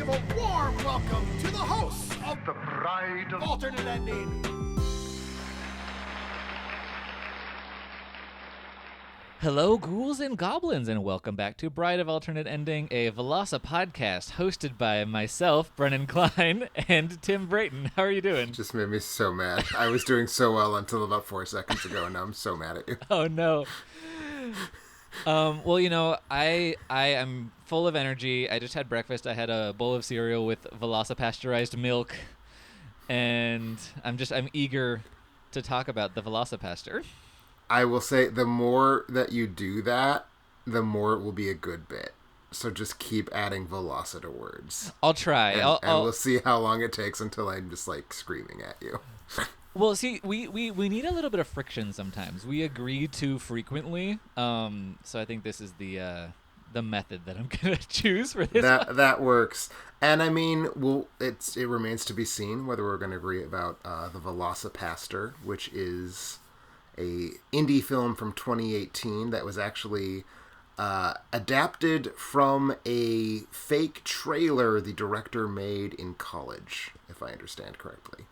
give a warm welcome to the hosts of the Bride of Alternate Ending. Hello, ghouls and goblins, and welcome back to Bride of Alternate Ending, a VelociPastor hosted by myself, Brennan Klein, and Tim Brayton. How are you doing? Just made me so mad. I was doing so well until about 4 seconds ago, and now I'm so mad at you. Oh, no. Well, you know, I am full of energy. I just had breakfast. I had a bowl of cereal with VelociPasteurized milk, and I'm eager to talk about the VelociPastor. I will say, the more that you do that, the more it will be a good bit. So just keep adding velocity words. I'll try. And we'll see how long it takes until I'm just, like, screaming at you. Well, see, we need a little bit of friction sometimes. We agree too frequently. So I think this is the method that I'm going to choose for this one. That works. And, I mean, it remains to be seen whether we're going to agree about the VelociPastor, which is a indie film from 2018 that was actually adapted from a fake trailer the director made in college, if I understand correctly.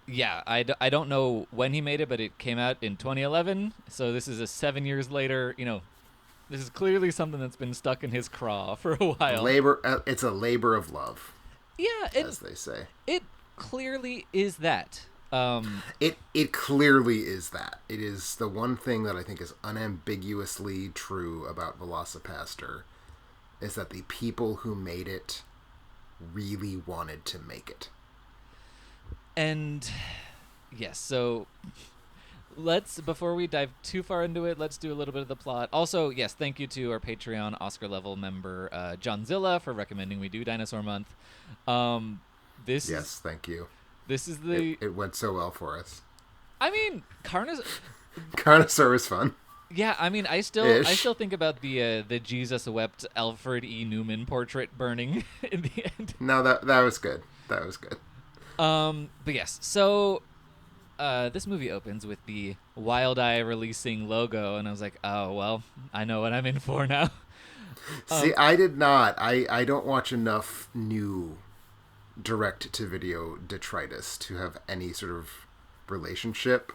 Yeah, I don't know when he made it, but it came out in 2011, so this is 7 years later. You know, this is clearly something that's been stuck in his craw for a while. It's a labor of love. Yeah, as they say. It clearly is that. It clearly is that. It is the one thing that I think is unambiguously true about VelociPastor, is that the people who made it really wanted to make it. And yes, so before we dive too far into it, let's do a little bit of the plot. Also, yes, thank you to our Patreon Oscar level member John Zilla for recommending we do Dinosaur Month. Thank you. This is it went so well for us. I mean, Carnosaur was fun. Yeah, I mean, I still think about the Jesus wept Alfred E. Newman portrait burning in the end. No, that was good. That was good. But yes, so this movie opens with the Wild Eye releasing logo, and I was like, oh well, I know what I'm in for now. See, I did not. I don't watch enough new direct-to-video detritus to have any sort of relationship.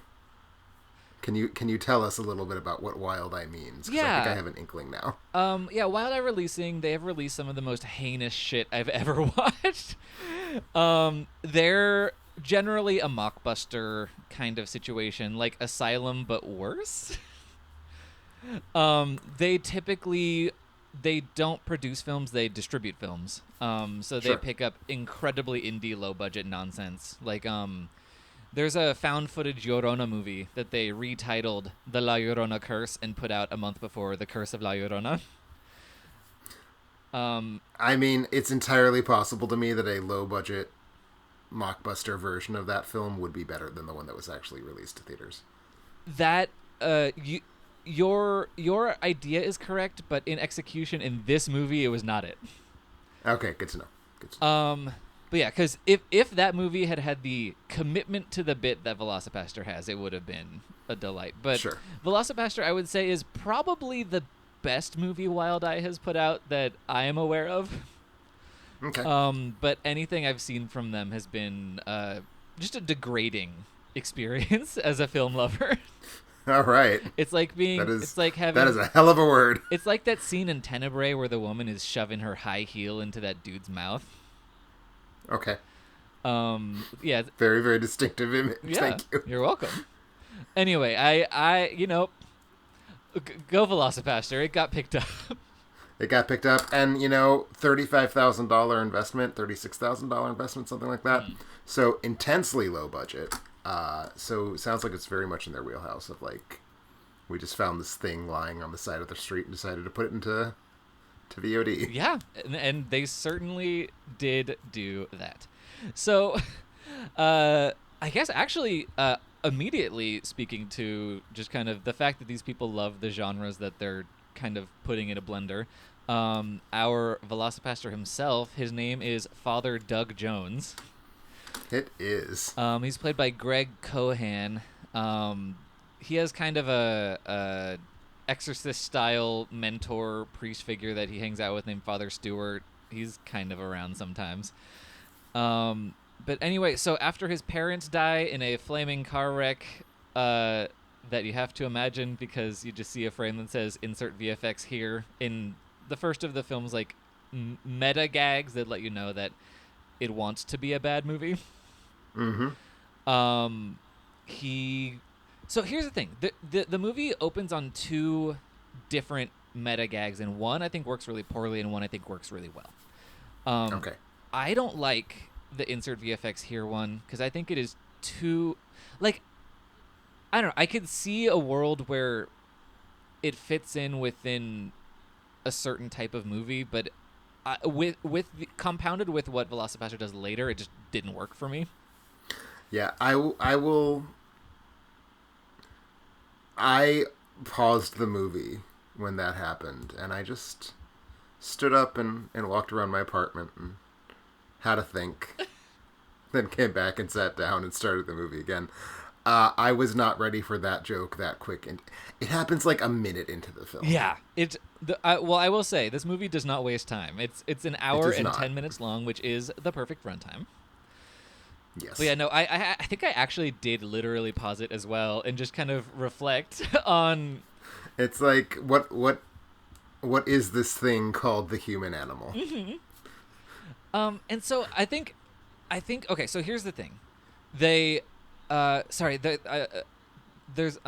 Can you tell us a little bit about what Wild Eye means? 'Cause I think I have an inkling now. Yeah, Wild Eye releasing, they have released some of the most heinous shit I've ever watched. They're generally a mockbuster kind of situation, like Asylum but worse. They don't produce films, they distribute films. So they pick up incredibly indie, low-budget nonsense. Like, there's a found footage Llorona movie that they retitled The La Llorona Curse and put out a month before The Curse of La Llorona. I mean, it's entirely possible to me that a low-budget mockbuster version of that film would be better than the one that was actually released to theaters. That, Your idea is correct, but in execution in this movie, it was not it. Okay, good to know. But yeah, because if that movie had the commitment to the bit that VelociPastor has, it would have been a delight. But sure. VelociPastor, I would say, is probably the best movie Wild Eye has put out that I am aware of. Okay. But anything I've seen from them has been just a degrading experience as a film lover. All right. It's like that is a hell of a word. It's like that scene in Tenebrae where the woman is shoving her high heel into that dude's mouth. Okay. Yeah. Very, very distinctive image. Yeah, Thank you. You're welcome. Anyway, I go VelociPastor. It got picked up. It got picked up, and $35,000 investment, $36,000 investment, something like that. So intensely low budget. So it sounds like it's very much in their wheelhouse of like, we just found this thing lying on the side of the street and decided to put it into VOD. Yeah, and they certainly did do that. So, I guess actually, immediately speaking to just kind of the fact that these people love the genres that they're kind of putting in a blender, our VelociPastor himself, his name is Father Doug Jones. It is. He's played by Greg Cohan. He has kind of a exorcist-style mentor priest figure that he hangs out with named Father Stewart, he's kind of around sometimes. But anyway, so after his parents die in a flaming car wreck, that you have to imagine because you just see a frame that says "Insert VFX here" in the first of the film's like meta gags that let you know that it wants to be a bad movie. Mm-hmm. So here's the thing: the movie opens on two different meta gags, and one I think works really poorly, and one I think works really well. Okay. I don't like the insert VFX here one because I think it is too, like, I don't know. I could see a world where it fits in within a certain type of movie, but compounded with what VelociPastor does later, it just didn't work for me. Yeah, I paused the movie when that happened, and I just stood up and walked around my apartment and had a think, then came back and sat down and started the movie again. I was not ready for that joke that quick, and it happens like a minute into the film. Yeah, I will say this movie does not waste time. It's an hour and 10 minutes long, which is the perfect runtime. Yes. But yeah, no, I think I actually did literally pause it as well and just kind of reflect on. It's like what is this thing called the human animal? Mm-hmm. And so I think okay. So here's the thing, there's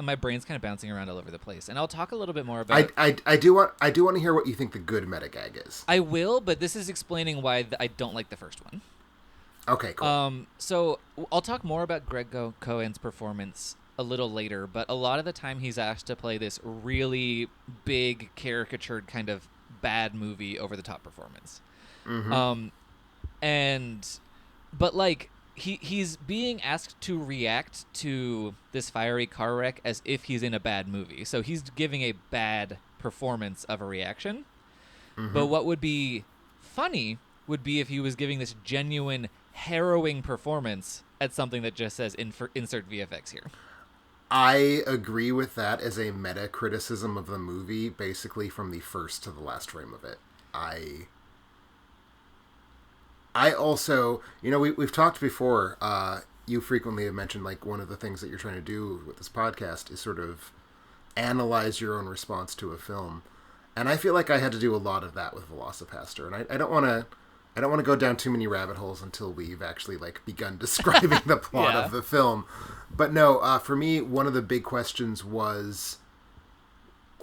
my brain's kind of bouncing around all over the place, and I'll talk a little bit more about. I do want to hear what you think the good metagag is. I will, but this is explaining why I don't like the first one. Okay, cool. So I'll talk more about Greg Cohen's performance a little later, but a lot of the time he's asked to play this really big, caricatured kind of bad movie over the top performance. Mm-hmm. But like he's being asked to react to this fiery car wreck as if he's in a bad movie. So he's giving a bad performance of a reaction. Mm-hmm. But what would be funny would be if he was giving this genuine, harrowing performance at something that just says insert VFX here. I agree with that as a meta criticism of the movie, basically from the first to the last frame of it. I also, we've talked before, you frequently have mentioned, like, one of the things that you're trying to do with this podcast is sort of analyze your own response to a film. And I feel like I had to do a lot of that with VelociPastor. And I don't want to go down too many rabbit holes until we've actually, like, begun describing the plot of the film. But no, for me, one of the big questions was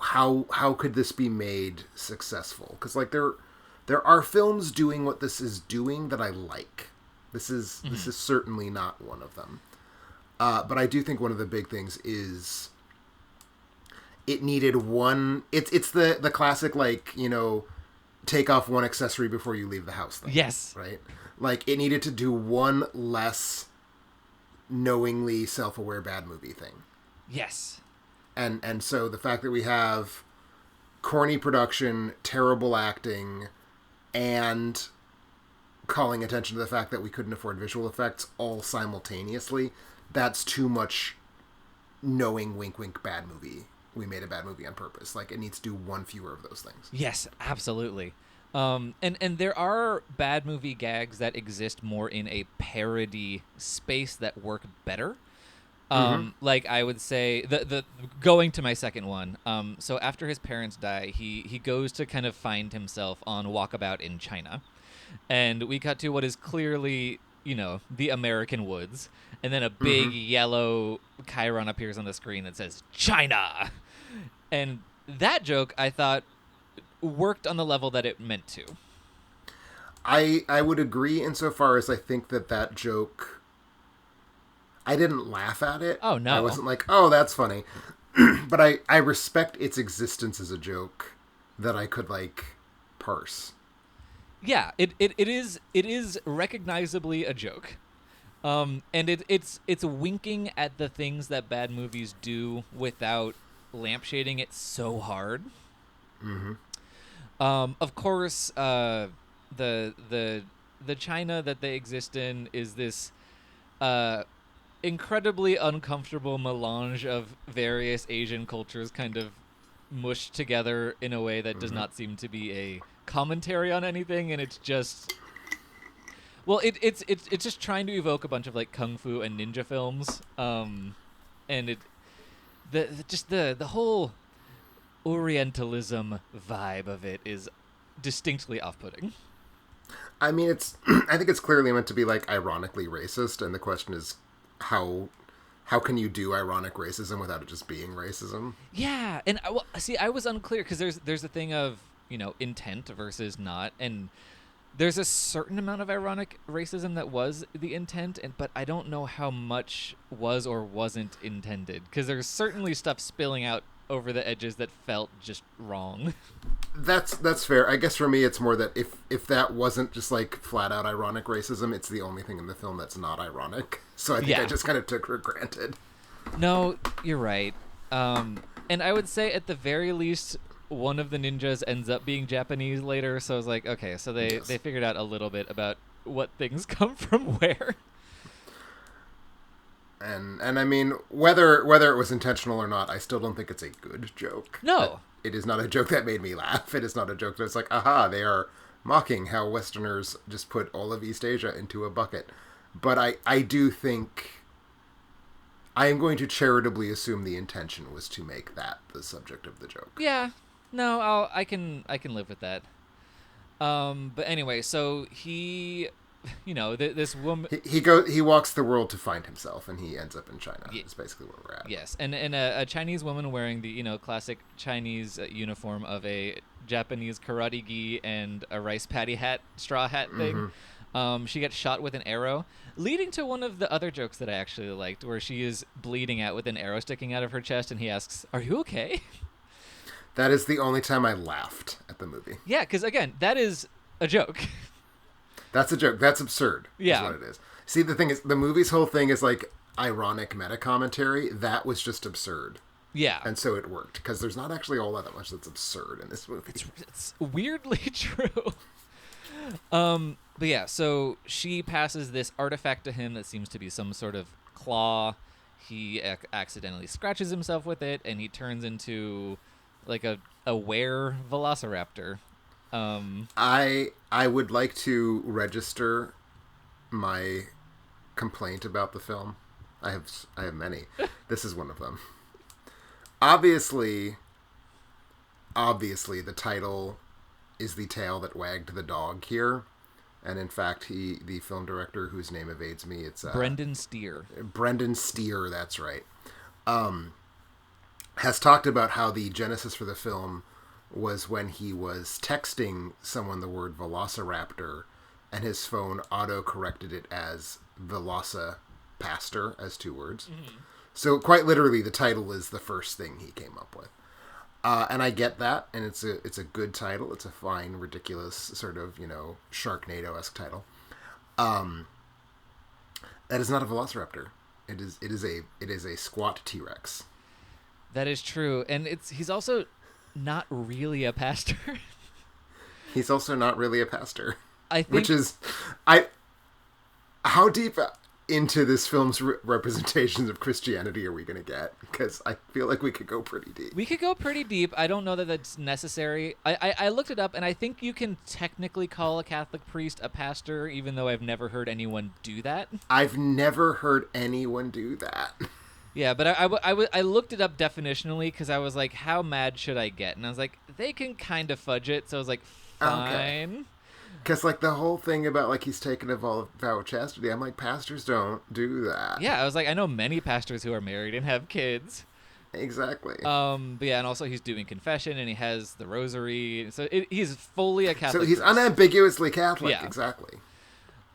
how could this be made successful? Because, like, there are films doing what this is doing that I like. This is certainly not one of them. But I do think one of the big things is it needed one. It's the classic, like, take off one accessory before you leave the house thing. Yes. Right? Like, it needed to do one less knowingly self-aware bad movie thing. Yes. And so the fact that we have corny production, terrible acting, and calling attention to the fact that we couldn't afford visual effects all simultaneously, that's too much knowing wink wink bad movie. We made a bad movie on purpose. Like, it needs to do one fewer of those things. Yes, absolutely. And there are bad movie gags that exist more in a parody space that work better. Like, I would say the going to my second one. So after his parents die, he goes to kind of find himself on Walkabout in China, and we cut to what is clearly, the American woods, and then a big yellow chyron appears on the screen that says China, and that joke I thought worked on the level that it meant to. I would agree insofar as I think that joke. I didn't laugh at it. Oh, no. I wasn't like, oh, that's funny. But I respect its existence as a joke that I could, like, parse. Yeah, it is recognizably a joke. And it's winking at the things that bad movies do without lampshading it so hard. Mm-hmm. Of course, the China that they exist in is this incredibly uncomfortable melange of various Asian cultures kind of mushed together in a way that does not seem to be a commentary on anything, and it's just. Well, it's just trying to evoke a bunch of like kung fu and ninja films, and the whole Orientalism vibe of it is distinctly off-putting. I mean, I think it's clearly meant to be like ironically racist, and the question is how can you do ironic racism without it just being racism? Yeah, and I was unclear because there's a thing of intent versus not, and there's a certain amount of ironic racism that was the intent, but I don't know how much was or wasn't intended, because there's certainly stuff spilling out over the edges that felt just wrong. That's fair. I guess for me, it's more that if that wasn't just like flat out ironic racism, it's the only thing in the film that's not ironic. So I think I just kind of took for granted. No, you're right. And I would say at the very least, one of the ninjas ends up being Japanese later. So I was like, okay, so they figured out a little bit about what things come from where. And I mean, whether it was intentional or not, I still don't think it's a good joke. No. It is not a joke that made me laugh. It is not a joke that's like, aha, they are mocking how Westerners just put all of East Asia into a bucket. But I do think I am going to charitably assume the intention was to make that the subject of the joke. Yeah. No, I can live with that. But anyway, so he, this woman. He walks the world to find himself, and he ends up in China. Is basically where we're at. Yes, and a Chinese woman wearing the classic Chinese uniform of a Japanese karate gi and a rice paddy straw hat thing. Mm-hmm. She gets shot with an arrow, leading to one of the other jokes that I actually liked, where she is bleeding out with an arrow sticking out of her chest, and he asks, "Are you okay?" That is the only time I laughed at the movie. Yeah, because again, that is a joke. That's a joke. That's absurd. Yeah. Is what it is. See, the thing is, the movie's whole thing is like ironic meta commentary. That was just absurd. Yeah. And so it worked, because there's not actually all that much that's absurd in this movie. It's weirdly true. But yeah, so she passes this artifact to him that seems to be some sort of claw. He accidentally scratches himself with it, and he turns into like a were velociraptor. I would like to register my complaint about the film. I have many. This is one of them. Obviously, the title is the tail that wagged the dog here. And in fact, the film director, whose name evades me, it's Brendan Steer. Brendan Steer, that's right. Has talked about how the genesis for the film was when he was texting someone the word velociraptor, and his phone auto-corrected it as VelociPastor, as 2 words. Mm-hmm. So quite literally, the title is the first thing he came up with. And I get that, and it's a good title. It's a fine, ridiculous, sort of, Sharknado-esque title. That is not a velociraptor. It is a squat T-Rex. That is true, and he's also not really a pastor. He's also not really a pastor. I think, which is, how deep into this film's representations of Christianity are we going to get? Because I feel like we could go pretty deep. We could go pretty deep. I don't know that that's necessary. I looked it up, and I think you can technically call a Catholic priest a pastor, even though I've never heard anyone do that. I've never heard anyone do that. Yeah, but I looked it up definitionally because I was like, how mad should I get? And I was like, they can kind of fudge it. So I was like, fine. Because, like, the whole thing about, like, he's taken a vow of chastity, I'm like, pastors don't do that. Yeah, I was like, I know many pastors who are married and have kids. Exactly. But yeah, and also he's doing confession, and he has the rosary. So he's fully a Catholic. So he's priest. unambiguously Catholic, yeah. Exactly.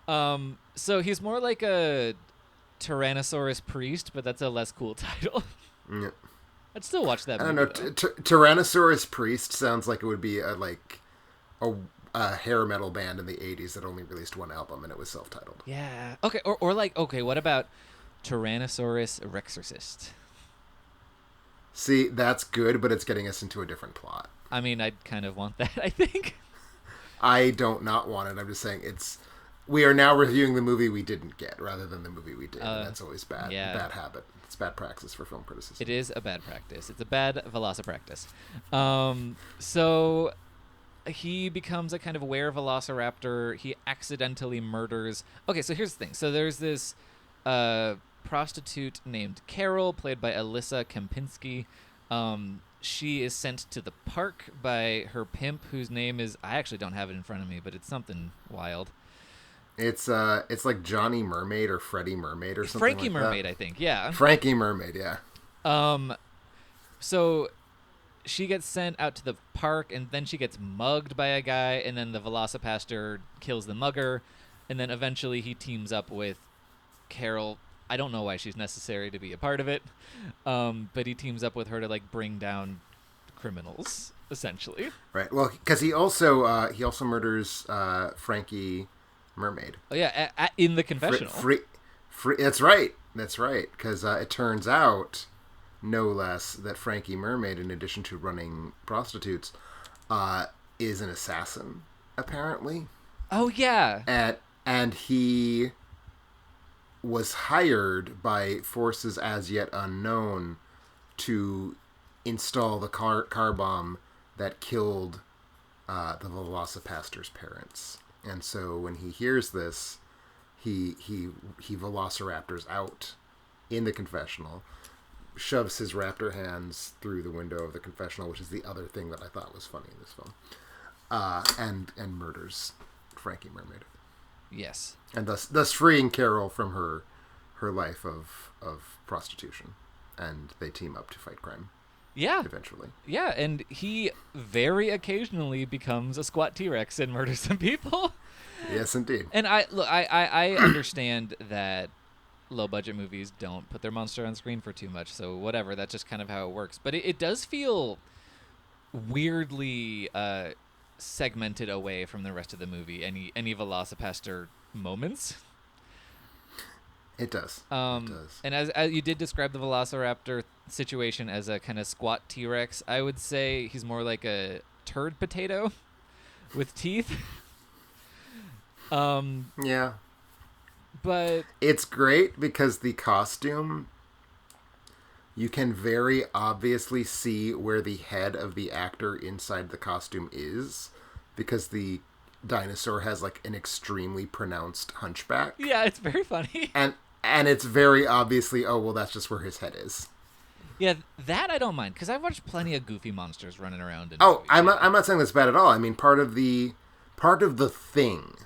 So he's more like a Tyrannosaurus priest, but that's a less cool title. Yeah. I'd still watch that movie. I don't know. Tyrannosaurus priest sounds like it would be a hair metal band in the 80s that only released one album, and it was self-titled. Yeah. Okay. Or what about Tyrannosaurus Rexorcist? See, that's good, but it's getting us into a different plot. I mean, I'd kind of want that, I think. I don't not want it. I'm just saying we are now reviewing the movie we didn't get rather than the movie we did. And that's always bad. Yeah. Bad habit. It's bad practice for film criticism. It is a bad practice. It's a bad VelociPastor. So he becomes a kind of were-velociraptor. He accidentally murders. Okay, so here's the thing. So there's this prostitute named Carol, played by Alyssa Kempinski. She is sent to the park by her pimp, whose name is, I actually don't have it in front of me, but it's something wild. It's like Johnny Mermaid or Freddie Mermaid or something Frankie like Mermaid, that. I think. Yeah. Frankie Mermaid, yeah. So she gets sent out to the park, and then she gets mugged by a guy, and then the VelociPastor kills the mugger, and then eventually he teams up with Carol. I don't know why she's necessary to be a part of it, but he teams up with her to like bring down criminals, essentially. Right. Well, because he also murders Frankie Mermaid. Oh yeah, in the confessional. That's right. That's right. Because it turns out, no less, that Frankie Mermaid, in addition to running prostitutes, is an assassin, apparently. Oh yeah. And he was hired by forces as yet unknown to install the car bomb that killed the VelociPastor's parents. And so when he hears this, he velociraptors out in the confessional, shoves his raptor hands through the window of the confessional, which is the other thing that I thought was funny in this film, and murders Frankie Mermaid. Yes. And thus freeing Carol from her life of prostitution, and they team up to fight crime. Yeah. Eventually. Yeah, and he very occasionally becomes a squat T-Rex and murders some people. Yes, indeed. And I understand that low-budget movies don't put their monster on screen for too much, so whatever, that's just kind of how it works. But it does feel weirdly segmented away from the rest of the movie, any VelociPastor moments. It does. It does. And as you did describe the Velociraptor situation as a kind of squat T-Rex, I would say he's more like a turd potato with teeth. Yeah. But it's great because the costume, you can very obviously see where the head of the actor inside the costume is, because the dinosaur has like an extremely pronounced hunchback. Yeah, it's very funny. And it's very obviously, oh, well, that's just where his head is. Yeah, that I don't mind, because I've watched plenty of goofy monsters running around. I'm not saying that's bad at all. I mean, part of the thing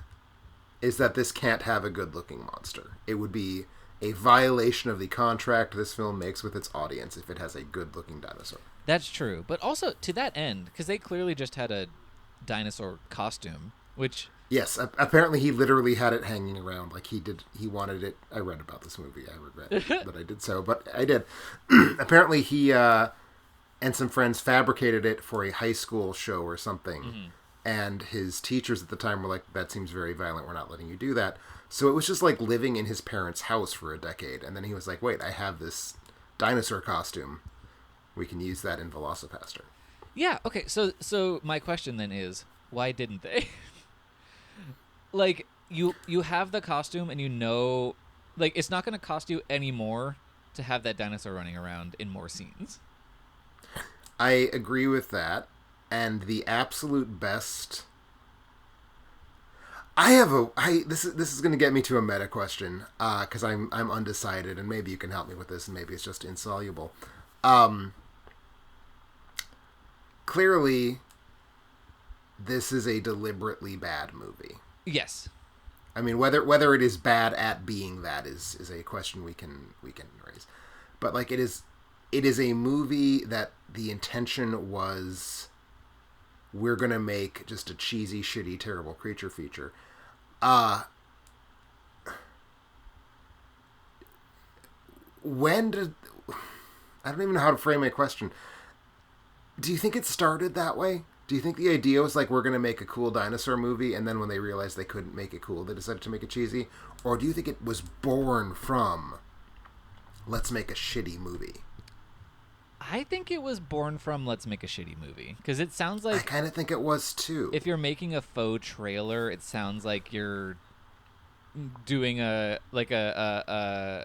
is that this can't have a good-looking monster. It would be a violation of the contract this film makes with its audience if it has a good-looking dinosaur. That's true. But also, to that end, because they clearly just had a dinosaur costume, which... Yes, apparently he literally had it hanging around. Like, he wanted it. I read about this movie. I regret that I did so, but I did. Apparently he and some friends fabricated it for a high school show or something. Mm-hmm. And his teachers at the time were like, that seems very violent. We're not letting you do that. So it was just like living in his parents' house for a decade. And then he was like, wait, I have this dinosaur costume. We can use that in VelociPastor. Yeah, okay. So my question then is, why didn't they? Like, you have the costume and you know, like, it's not going to cost you any more to have that dinosaur running around in more scenes. I agree with that. And the absolute best... This is going to get me to a meta question, because I'm undecided, and maybe you can help me with this, and maybe it's just insoluble. Clearly, this is a deliberately bad movie. Yes. I mean, whether it is bad at being that is a question we can raise. But like, it is a movie that the intention was, we're gonna make just a cheesy, shitty, terrible creature feature. When did... I don't even know how to frame my question. Do you think it started that way? Do you think the idea was like, we're going to make a cool dinosaur movie, and then when they realized they couldn't make it cool, they decided to make it cheesy? Or do you think it was born from, let's make a shitty movie? I think it was born from, let's make a shitty movie. Because it sounds like... I kind of think it was, too. If you're making a faux trailer, it sounds like you're doing a Grindhouse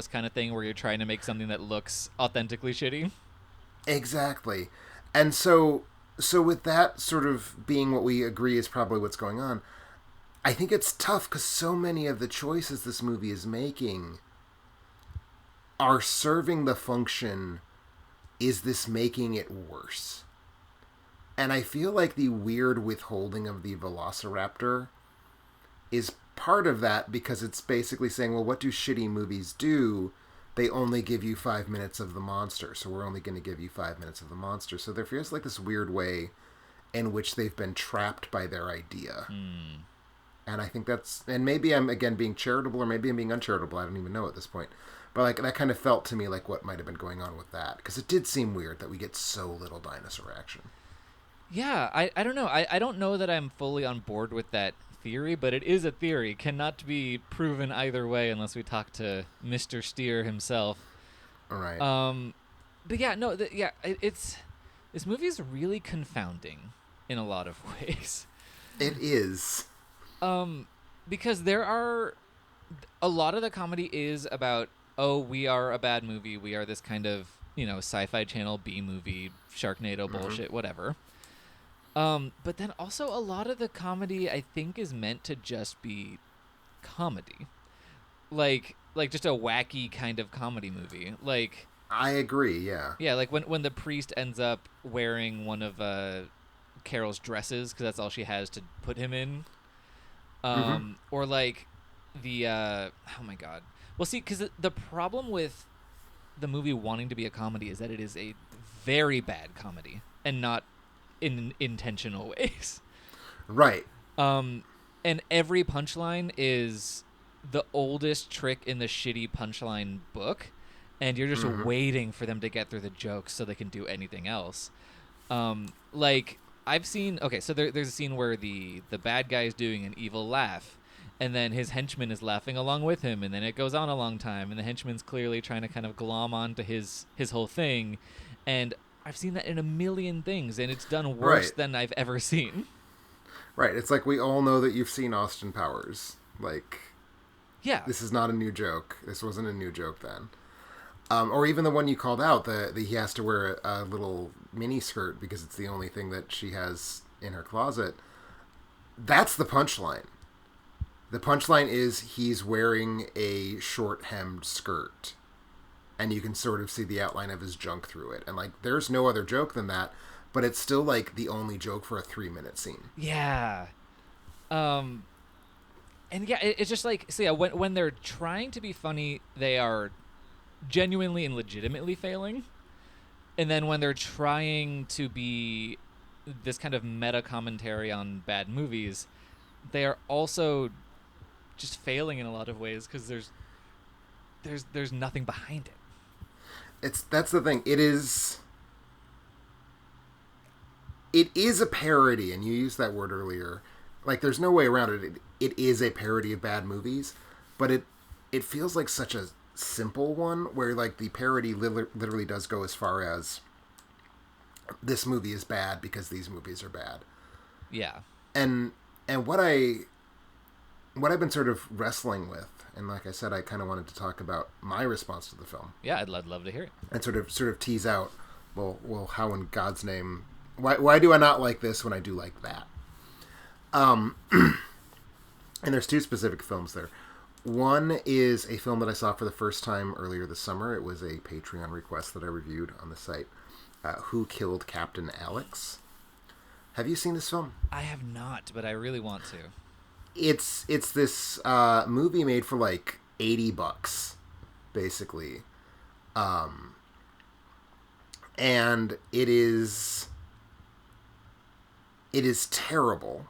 kind of thing where you're trying to make something that looks authentically shitty. Exactly. And so... So with that sort of being what we agree is probably what's going on, I think it's tough because so many of the choices this movie is making are serving the function, is this making it worse? And I feel like the weird withholding of the Velociraptor is part of that, because it's basically saying, well, what do shitty movies do? They only give you 5 minutes of the monster, so we're only going to give you 5 minutes of the monster. So there feels like this weird way in which they've been trapped by their idea. And I think that's... And maybe I'm, again, being charitable, or maybe I'm being uncharitable. I don't even know at this point. But like that kind of felt to me like what might have been going on with that. Because it did seem weird that we get so little dinosaur action. Yeah, I don't know. I don't know that I'm fully on board with that theory, but it is a theory. Cannot be proven either way unless we talk to Mr. Steer himself. All right. But yeah, no, it's this movie is really confounding in a lot of ways. It is. Because there are a lot of the comedy is about, oh, we are a bad movie. We are this kind of, Sci-Fi Channel B movie, Sharknado bullshit, whatever. But then also a lot of the comedy, I think, is meant to just be comedy. Like just a wacky kind of comedy movie. Like, I agree, yeah. Yeah, like when the priest ends up wearing one of Carol's dresses, because that's all she has to put him in. Or like the, oh my God. Well, see, because the problem with the movie wanting to be a comedy is that it is a very bad comedy and not in intentional ways. Right. And every punchline is the oldest trick in the shitty punchline book, and you're just waiting for them to get through the jokes so they can do anything else. Like, I've seen... Okay, so there's a scene where the bad guy is doing an evil laugh, and then his henchman is laughing along with him, and then it goes on a long time, and the henchman's clearly trying to kind of glom onto his whole thing, and I've seen that in a million things, and it's done worse than I've ever seen. Right. It's like we all know that you've seen Austin Powers. Like, yeah, this is not a new joke. This wasn't a new joke then. Or even the one you called out, the he has to wear a little mini skirt because it's the only thing that she has in her closet. That's the punchline. The punchline is he's wearing a short-hemmed skirt. And you can sort of see the outline of his junk through it. And, like, there's no other joke than that. But it's still, like, the only joke for a 3-minute scene. Yeah. And, yeah, it's just like... So, yeah, when they're trying to be funny, they are genuinely and legitimately failing. And then when they're trying to be this kind of meta-commentary on bad movies, they are also just failing in a lot of ways because there's nothing behind it. That's the thing. It is a parody, and you used that word earlier. Like, there's no way around it. It is a parody of bad movies, but it feels like such a simple one where, like, the parody literally does go as far as this movie is bad because these movies are bad. Yeah. And what I've been sort of wrestling with, and like I said, I kind of wanted to talk about my response to the film. Yeah, I'd love to hear it. And sort of tease out, well, how in God's name, why do I not like this when I do like that? And there's two specific films there. One is a film that I saw for the first time earlier this summer. It was a Patreon request that I reviewed on the site. Who Killed Captain Alex? Have you seen this film? I have not, but I really want to. It's this movie made for like $80, basically, and it is terrible.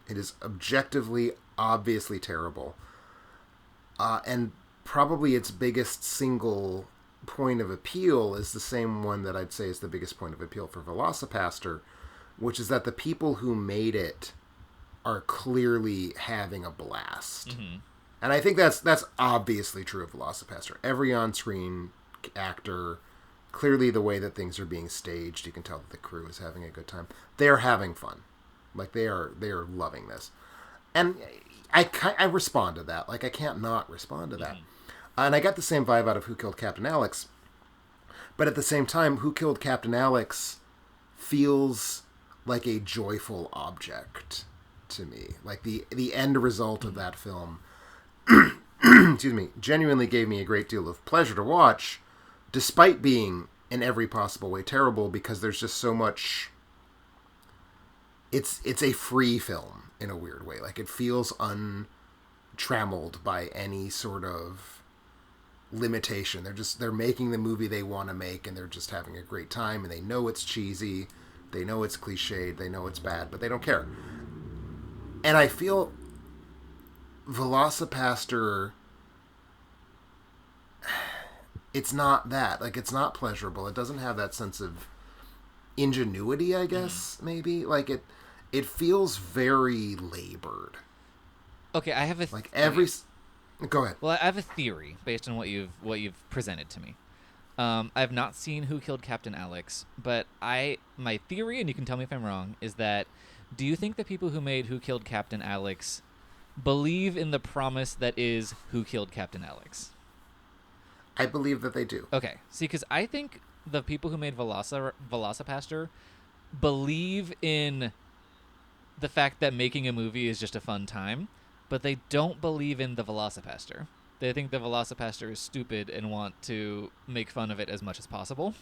It is objectively, obviously terrible, and probably its biggest single point of appeal is the same one that I'd say is the biggest point of appeal for VelociPastor, which is that the people who made it are clearly having a blast. Mm-hmm. And I think that's obviously true of VelociPastor. Every on-screen actor, clearly the way that things are being staged, you can tell that the crew is having a good time. They're having fun. Like, they are loving this. And I respond to that. Like, I can't not respond to that. Mm-hmm. And I got the same vibe out of Who Killed Captain Alex. But at the same time, Who Killed Captain Alex feels like a joyful object to me. Like the end result of that film, excuse me, genuinely gave me a great deal of pleasure to watch, despite being in every possible way terrible, because there's just so much. It's a free film in a weird way. Like, it feels untrammeled by any sort of limitation. They're making the movie they want to make, and they're just having a great time, and they know it's cheesy, they know it's cliched, they know it's bad, but they don't care. And I feel VelociPastor, it's not that. Like, it's not pleasurable. It doesn't have that sense of ingenuity, I guess, maybe. Like, it feels very labored. Okay, I have a like every. Go ahead. Well, I have a theory based on what you've presented to me. I've not seen Who Killed Captain Alex, but my theory, and you can tell me if I'm wrong, is that do you think the people who made Who Killed Captain Alex believe in the promise that is Who Killed Captain Alex? I believe that they do. Okay, see, because I think the people who made VelociPastor believe in the fact that making a movie is just a fun time, but they don't believe in the VelociPastor. They think the VelociPastor is stupid and want to make fun of it as much as possible.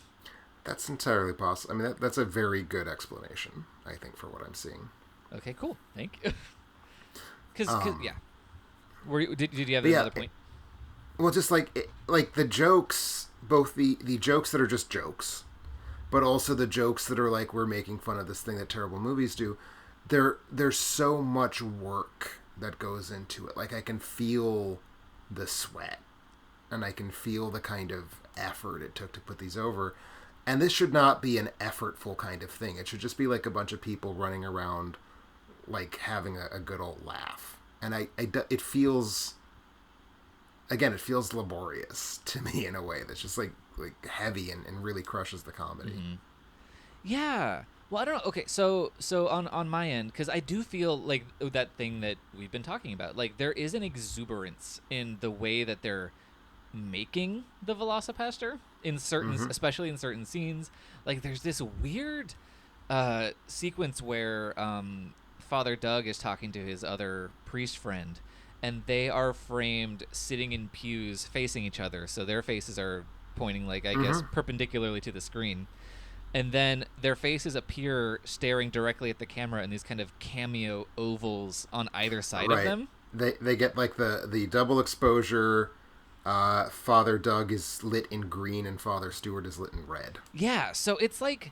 That's entirely possible. I mean, that's a very good explanation, I think, for what I'm seeing. Okay, cool. Thank you. Because yeah. Did you have another point? Well, just like the jokes, both the jokes that are just jokes, but also the jokes that are like, we're making fun of this thing that terrible movies do. There's so much work that goes into it. Like, I can feel the sweat, and I can feel the kind of effort it took to put these over. And this should not be an effortful kind of thing. It should just be like a bunch of people running around, like, having a good old laugh. And it feels, again, it feels laborious to me in a way that's just like heavy and really crushes the comedy. Mm-hmm. Yeah. Well, I don't know. Okay, so on my end, because I do feel like that thing that we've been talking about, like, there is an exuberance in the way that they're making the VelociPastor in certain, especially in certain scenes. Like, there's this weird sequence where Father Doug is talking to his other priest friend, and they are framed sitting in pews facing each other, so their faces are pointing, like, I guess, perpendicularly to the screen. And then their faces appear staring directly at the camera in these kind of cameo ovals on either side of them. They get like the double exposure. Father Doug is lit in green and Father Stewart is lit in red. Yeah, so it's like,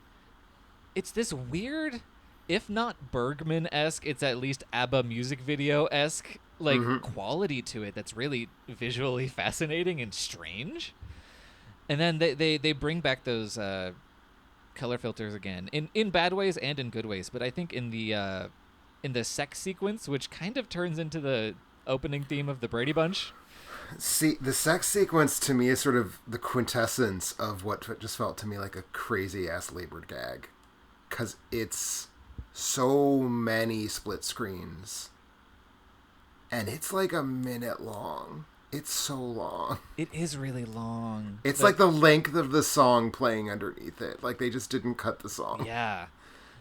it's this weird, if not Bergman-esque, it's at least ABBA music video-esque, like, quality to it that's really visually fascinating and strange. And then they bring back those color filters again, in bad ways and in good ways, but I think in the sex sequence, which kind of turns into the opening theme of the Brady Bunch. See, the sex sequence to me is sort of the quintessence of what just felt to me like a crazy ass labored gag, because it's so many split screens and it's like a minute long. It's so long. It is really long. It's like the length of the song playing underneath it. Like, they just didn't cut the song. Yeah.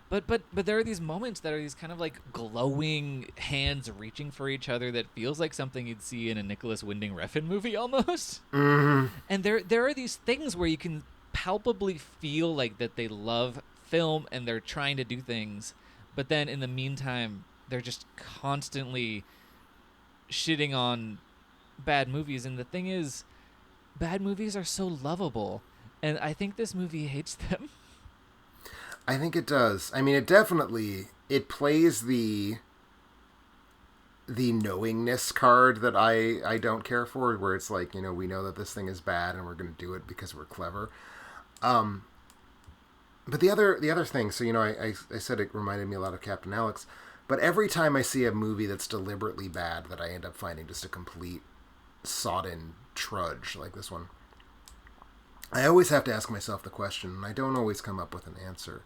But there are these moments that are these kind of like glowing hands reaching for each other that feels like something you'd see in a Nicholas Winding Refn movie almost. Mm-hmm. And there are these things where you can palpably feel like that they love film and they're trying to do things, but then in the meantime they're just constantly shitting on bad movies. And the thing is, bad movies are so lovable, and I think this movie hates them. I think it does. I mean, it plays the knowingness card that I don't care for, where it's like, you know, we know that this thing is bad and we're going to do it because we're clever. But the other thing, so, you know, I said it reminded me a lot of Captain Alex, but every time I see a movie that's deliberately bad that I end up finding just a complete sodden trudge like this one, I always have to ask myself the question, and I don't always come up with an answer.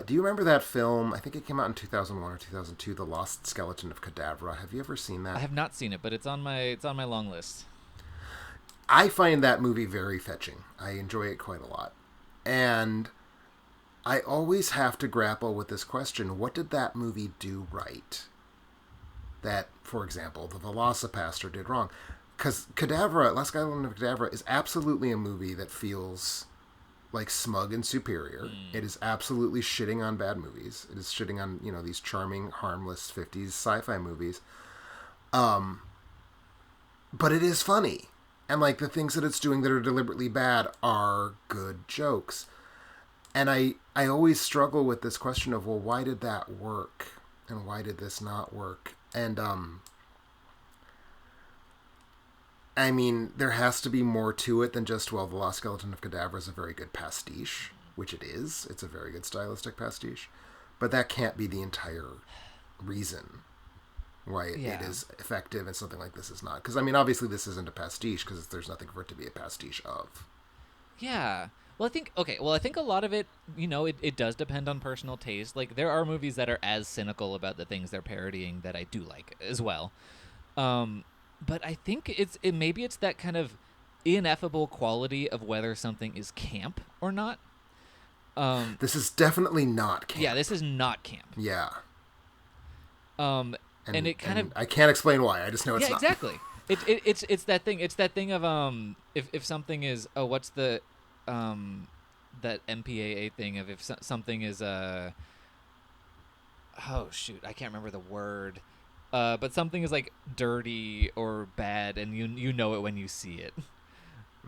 Do you remember that film? I think it came out in 2001 or 2002, The Lost Skeleton of Cadavra. Have you ever seen that? I have not seen it, but it's on my long list. I find that movie very fetching. I enjoy it quite a lot. And I always have to grapple with this question: what did that movie do right? That, for example, the VelociPastor did wrong. Because Last Island of Cadavra is absolutely a movie that feels like smug and superior. It is absolutely shitting on bad movies. It is shitting on, these charming, harmless 50s sci-fi movies. But it is funny. And, like, the things that it's doing that are deliberately bad are good jokes. And I always struggle with this question of, well, why did that work? And why did this not work? And, I mean, there has to be more to it than just, well, The Lost Skeleton of Cadavra is a very good pastiche, which it is. It's a very good stylistic pastiche. But that can't be the entire reason why it is effective and something like this is not. Because, I mean, obviously this isn't a pastiche because there's nothing for it to be a pastiche of. Yeah. Well, I think a lot of it, it does depend on personal taste. Like, there are movies that are as cynical about the things they're parodying that I do like as well. But I think maybe it's that kind of ineffable quality of whether something is camp or not. This is definitely not camp. Yeah, this is not camp. Yeah. And it kind of, I can't explain why. I just know it's not. Yeah, exactly. It's that thing. It's that thing of if something is what's the that MPAA thing of if something is oh shoot, I can't remember the word. But something is like dirty or bad, and you know it when you see it.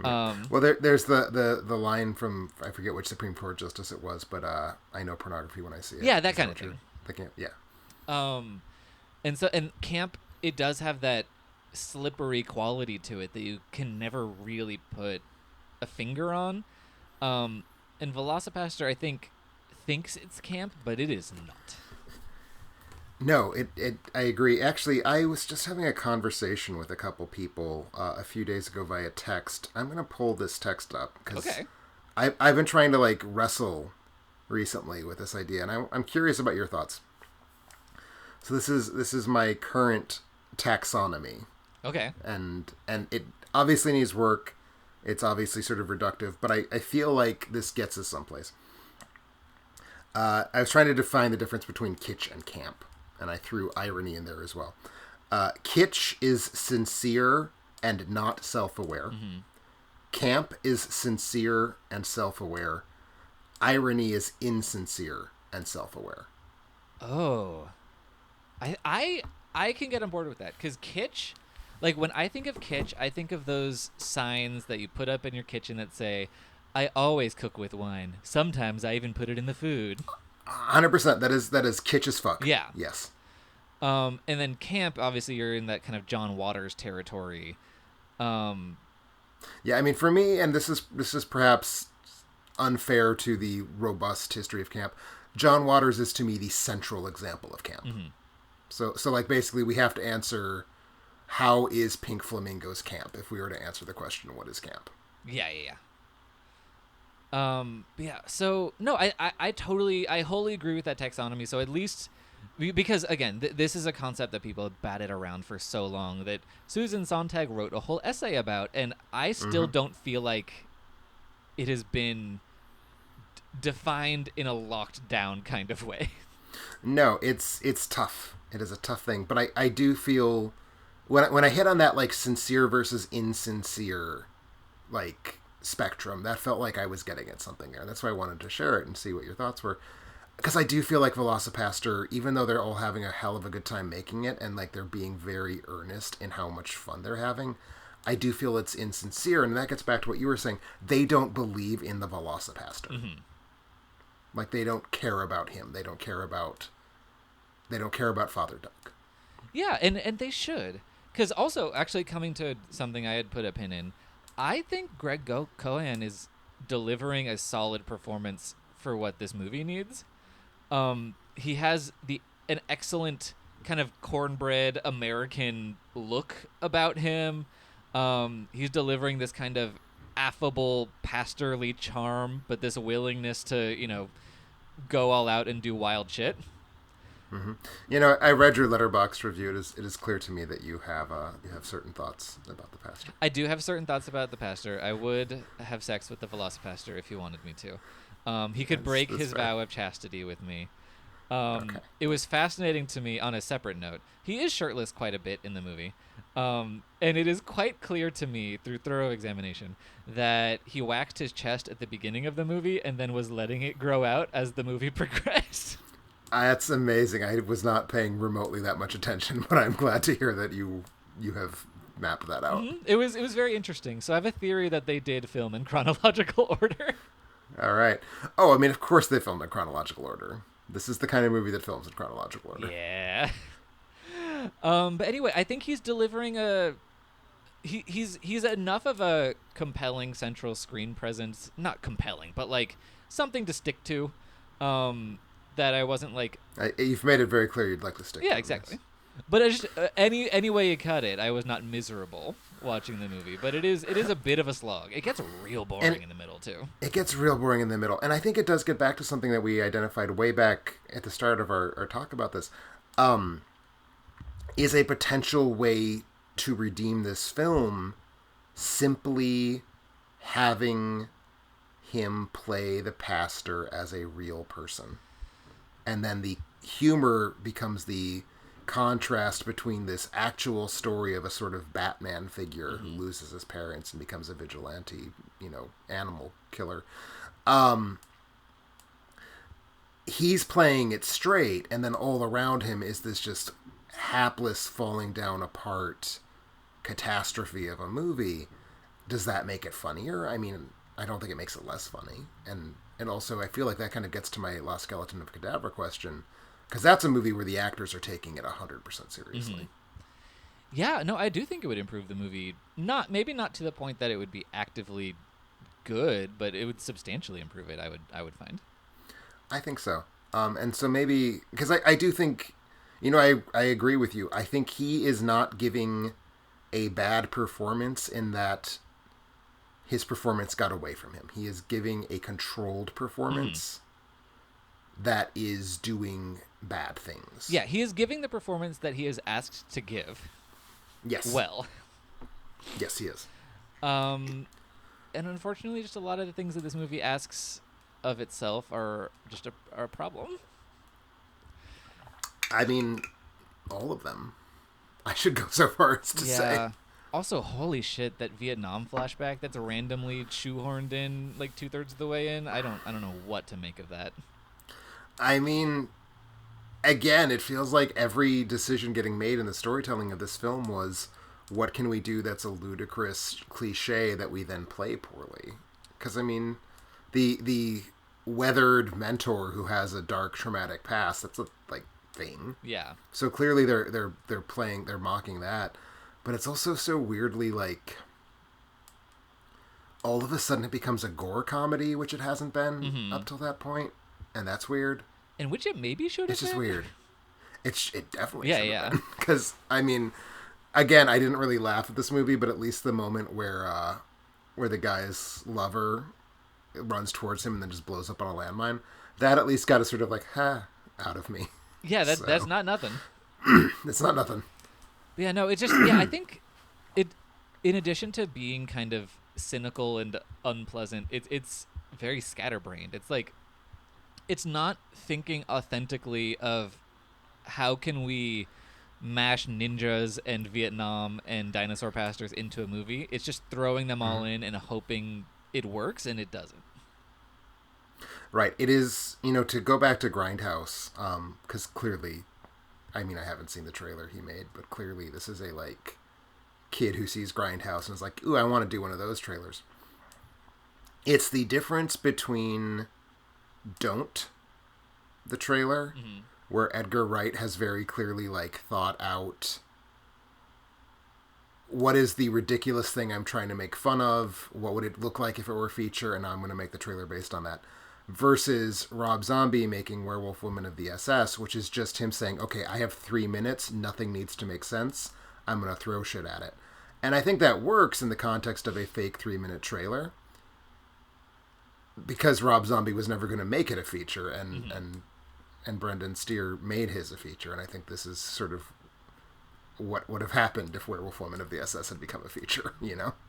Well, there's the line from, I forget which Supreme Court justice it was, but I know pornography when I see it. Yeah, that kind of thing. Yeah. And camp, it does have that slippery quality to it that you can never really put a finger on. And VelociPastor, I think, thinks it's camp, but it is not. No, I agree. Actually, I was just having a conversation with a couple people a few days ago via text. I'm going to pull this text up because I've been trying to like wrestle recently with this idea, and I'm curious about your thoughts. So this is my current taxonomy. Okay. And it obviously needs work. It's obviously sort of reductive, but I feel like this gets us someplace. I was trying to define the difference between kitsch and camp. And I threw irony in there as well. Kitsch is sincere and not self-aware. Mm-hmm. Camp is sincere and self-aware. Irony is insincere and self-aware. Oh. I can get on board with that. Because kitsch, like when I think of kitsch, I think of those signs that you put up in your kitchen that say, I always cook with wine. Sometimes I even put it in the food. 100%. That is kitsch as fuck. Yeah. Yes. And then camp, obviously, you're in that kind of John Waters territory. Yeah, I mean, for me, and this is perhaps unfair to the robust history of camp. John Waters is to me the central example of camp. Mm-hmm. So like basically, we have to answer how is Pink Flamingos camp if we were to answer the question, what is camp? Yeah. Yeah. So no, I wholly agree with that taxonomy. So at least, because again, this is a concept that people have batted around for so long that Susan Sontag wrote a whole essay about, and I still don't feel like it has been defined in a locked down kind of way. No, it's tough. It is a tough thing, but I do feel when I hit on that like sincere versus insincere like spectrum, that felt like I was getting at something there. That's why I wanted to share it and see what your thoughts were. Because I do feel like VelociPastor, even though they're all having a hell of a good time making it and like they're being very earnest in how much fun they're having, I do feel it's insincere, and that gets back to what you were saying. They don't believe in the VelociPastor. Mm-hmm. Like they don't care about him. They don't care about Father Duck. Yeah, and they should. Because also, actually coming to something I had put a pin in, I think Greg Cohan is delivering a solid performance for what this movie needs. He has an excellent kind of cornbread American look about him. He's delivering this kind of affable pastorly charm, but this willingness to, go all out and do wild shit. Mm-hmm. I read your Letterboxd review. It is clear to me that you have certain thoughts about the pastor. I do have certain thoughts about the pastor. I would have sex with the VelociPastor if you wanted me to. He could break that's his fair. vow of chastity with me. Okay. It was fascinating to me on a separate note. He is shirtless quite a bit in the movie. And it is quite clear to me through thorough examination that he waxed his chest at the beginning of the movie and then was letting it grow out as the movie progressed. That's amazing. I was not paying remotely that much attention, but I'm glad to hear that you have mapped that out. It was very interesting. So I have a theory that they did film in chronological order. All right. Oh, I mean, of course they filmed in chronological order. This is the kind of movie that films in chronological order. Yeah. But anyway, I think he's delivering he's enough of a compelling central screen presence. Not compelling, but like something to stick to. That I wasn't like. You've made it very clear you'd like to stick. Yeah, to exactly. This. But I just any way you cut it, I was not miserable watching the movie. But it is a bit of a slog. It gets real boring in the middle too. It gets real boring in the middle, and I think it does get back to something that we identified way back at the start of our talk about this. Is a potential way to redeem this film simply having him play the pastor as a real person. And then the humor becomes the contrast between this actual story of a sort of Batman figure who loses his parents and becomes a vigilante, animal killer. He's playing it straight, and then all around him is this just hapless, falling down apart catastrophe of a movie. Does that make it funnier? I mean, I don't think it makes it less funny. And also, I feel like that kind of gets to my La Skeleton of Cadavra question, because that's a movie where the actors are taking it 100% seriously. Yeah, no, I do think it would improve the movie. Maybe not to the point that it would be actively good, but it would substantially improve it. I would find. I think so. And so maybe because I do think, I agree with you. I think he is not giving a bad performance in that his performance got away from him. He is giving a controlled performance that is doing bad things. Yeah, he is giving the performance that he is asked to give. Yes. Well. Yes, he is. And unfortunately, just a lot of the things that this movie asks of itself are just a problem. I mean, all of them. I should go so far as to say. Also, holy shit, that Vietnam flashback that's randomly shoehorned in like 2/3 of the way in. I don't know what to make of that. I mean, again, it feels like every decision getting made in the storytelling of this film was, what can we do that's a ludicrous cliche that we then play poorly? Because, I mean, the weathered mentor who has a dark traumatic past, that's a thing. Yeah. So clearly they're mocking that. But it's also so weirdly all of a sudden it becomes a gore comedy, which it hasn't been up till that point. And that's weird. And which it maybe should have been. It's just weird. It definitely should have have been. Because, I mean, again, I didn't really laugh at this movie, but at least the moment where the guy's lover runs towards him and then just blows up on a landmine, that at least got a sort of out of me. Yeah, that's not nothing. It's not nothing. Yeah, no, it's just, I think it, in addition to being kind of cynical and unpleasant, it's very scatterbrained. It's like, it's not thinking authentically of how can we mash ninjas and Vietnam and dinosaur pastors into a movie. It's just throwing them all in and hoping it works, and it doesn't. Right. It is, to go back to Grindhouse, because clearly, I mean, I haven't seen the trailer he made, but clearly this is a, kid who sees Grindhouse and is like, ooh, I want to do one of those trailers. It's the difference between Don't, the trailer, where Edgar Wright has very clearly, thought out what is the ridiculous thing I'm trying to make fun of, what would it look like if it were a feature, and I'm going to make the trailer based on that. Versus Rob Zombie making Werewolf Women of the SS, which is just him saying, okay, I have 3 minutes, nothing needs to make sense, I'm going to throw shit at it. And I think that works in the context of a fake 3-minute trailer, because Rob Zombie was never going to make it a feature, and Brendan Steer made his a feature, and I think this is sort of what would have happened if Werewolf Woman of the SS had become a feature,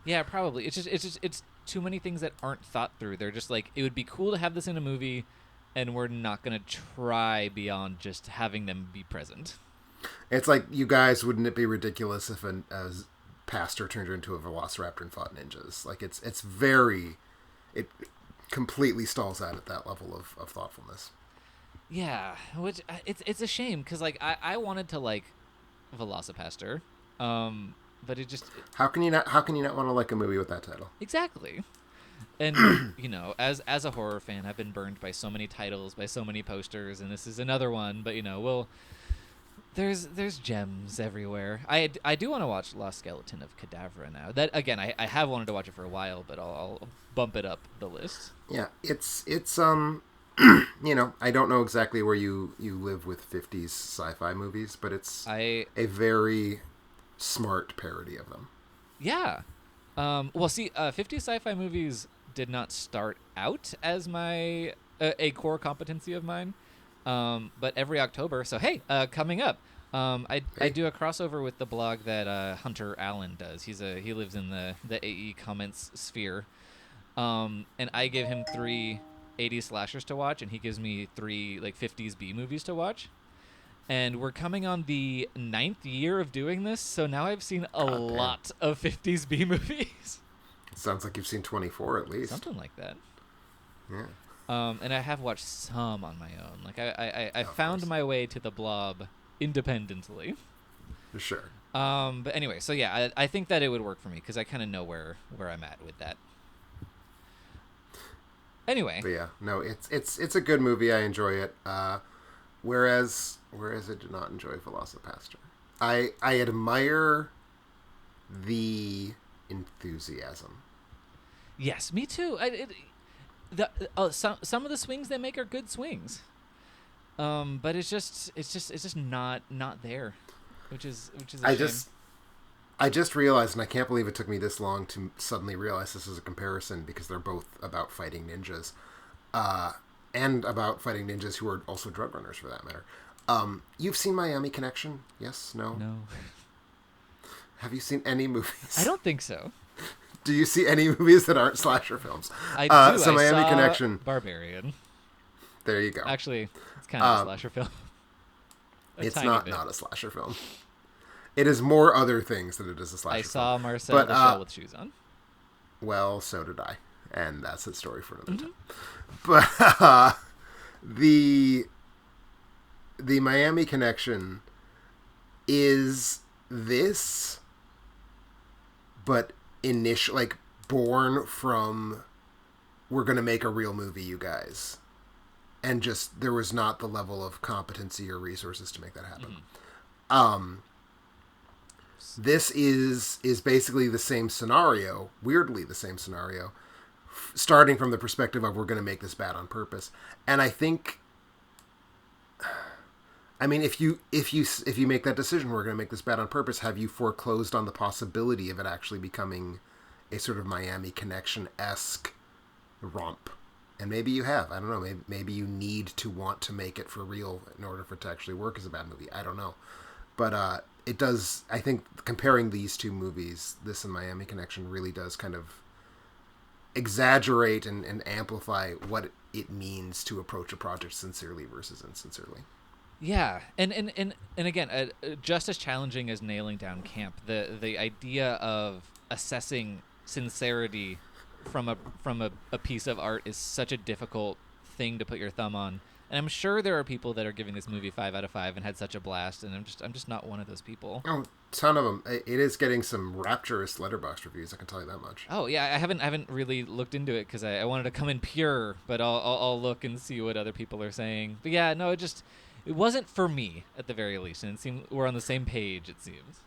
Yeah, probably. It's too many things that aren't thought through. They're just like, it would be cool to have this in a movie, and we're not going to try beyond just having them be present. It's like, you guys, wouldn't it be ridiculous if a pastor turned into a velociraptor and fought ninjas? Like, it completely stalls out at that level of thoughtfulness. Yeah, which it's a shame, because like I wanted to like VelociPastor, but it just how can you not want to like a movie with that title? Exactly. And you know, as a horror fan, I've been burned by so many titles, by so many posters, and this is another one. But you know, there's gems everywhere. I do want to watch Lost Skeleton of Cadavra now. That again, I have wanted to watch it for a while, but I'll bump it up the list. Yeah, it's you know, I don't know exactly where you live with 50s sci-fi movies, but it's a very smart parody of them. Yeah. Well, see, 50s sci-fi movies did not start out as my a core competency of mine. But every October, so hey, coming up, I do a crossover with the blog that Hunter Allen does. He lives in the AE comments sphere, and I give him 3 80s slashers to watch, and he gives me 3 like 50s B movies to watch. And we're coming on the 9th year of doing this, so now I've seen a lot of 50s B movies. It sounds like you've seen 24 at least. Something like that. Yeah. And I have watched some on my own. Like I found my way to the Blob independently. For sure. But anyway, so yeah, I think that it would work for me because I kind of know where I'm at with that. Anyway. But yeah, no, it's a good movie. I enjoy it. Whereas I do not enjoy VelociPastor. I admire the enthusiasm. Yes, me too. Some of the swings they make are good swings, but it's just not there, which is a shame. I just realized, and I can't believe it took me this long to suddenly realize this is a comparison, because they're both about fighting ninjas, and about fighting ninjas who are also drug runners, for that matter. You've seen Miami Connection? Yes? No? No. Have you seen any movies? I don't think so. Do you see any movies that aren't slasher films? I do. So Miami saw Connection. Barbarian. There you go. Actually, it's kind of a slasher film. It's not a slasher film. It is more other things than it is a slasher film. I saw Marcel the Shell with shoes on. Well, so did I. And that's a story for another time. Mm-hmm. But the Miami Connection is this, but born from, we're going to make a real movie, you guys. And just, there was not the level of competency or resources to make that happen. Mm-hmm. This is basically the same scenario, weirdly the same scenario, starting from the perspective of, we're going to make this bad on purpose. And I think, I mean, if you make that decision, we're going to make this bad on purpose, have you foreclosed on the possibility of it actually becoming a sort of Miami Connection-esque romp? And maybe you have. I don't know. Maybe you need to want to make it for real in order for it to actually work as a bad movie. I don't know. But it does, I think, comparing these two movies, this and Miami Connection, really does kind of exaggerate and amplify what it means to approach a project sincerely versus insincerely. Yeah, and again, just as challenging as nailing down camp, the idea of assessing sincerity from a piece of art is such a difficult thing to put your thumb on. And I'm sure there are people that are giving this movie 5 out of 5 and had such a blast, and I'm just not one of those people. Oh, ton of them. It is getting some rapturous Letterboxd reviews, I can tell you that much. Oh yeah, I haven't really looked into it because I wanted to come in pure, but I'll look and see what other people are saying. But yeah, no, it wasn't for me at the very least, and it seems we're on the same page. It seems.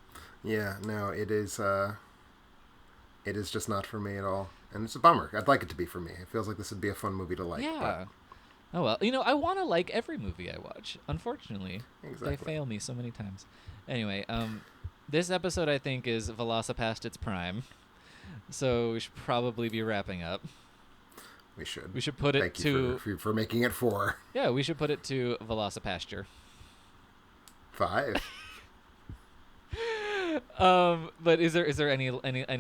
Yeah, no, it is just not for me at all, and it's a bummer. I'd like it to be for me. It feels like this would be a fun movie to like. Yeah. But... Oh well, I want to like every movie I watch. Unfortunately, exactly. They fail me so many times. Anyway, this episode I think is VelociPast its prime, so we should probably be wrapping up. We should. We should put it Thank you for making it 4. Yeah, we should put it to VelociPasture. 5. But is there any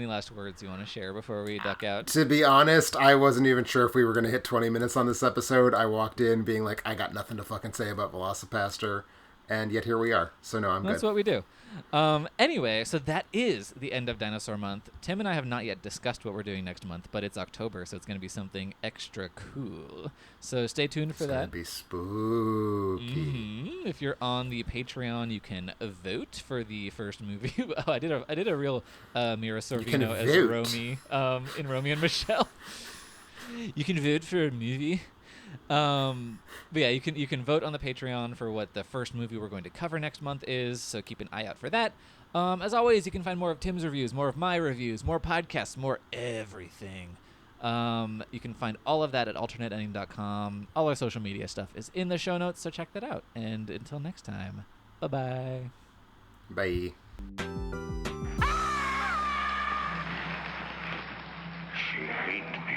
last words you want to share before we duck out? To be honest, I wasn't even sure if we were going to hit 20 minutes on this episode. I walked in being like, I got nothing to fucking say about VelociPastor, and yet here we are. So no, I'm That's good. what we do. Anyway, so that is the end of Dinosaur Month. Tim and I have not yet discussed what we're doing next month, but it's October, so it's going to be something extra cool. So stay tuned for It's that. going to be spooky. If you're on the Patreon, you can vote for the first movie. Oh, I did a real Mira Sorvino as vote. Romy in Romy and Michelle. You can vote for a movie. But yeah, you can vote on the Patreon for what the first movie we're going to cover next month is, so keep an eye out for that. As always, you can find more of Tim's reviews, more of my reviews, more podcasts, more everything. You can find all of that at alternateending.com. All our social media stuff is in the show notes, so check that out. And until next time, bye-bye. Bye. She ate me.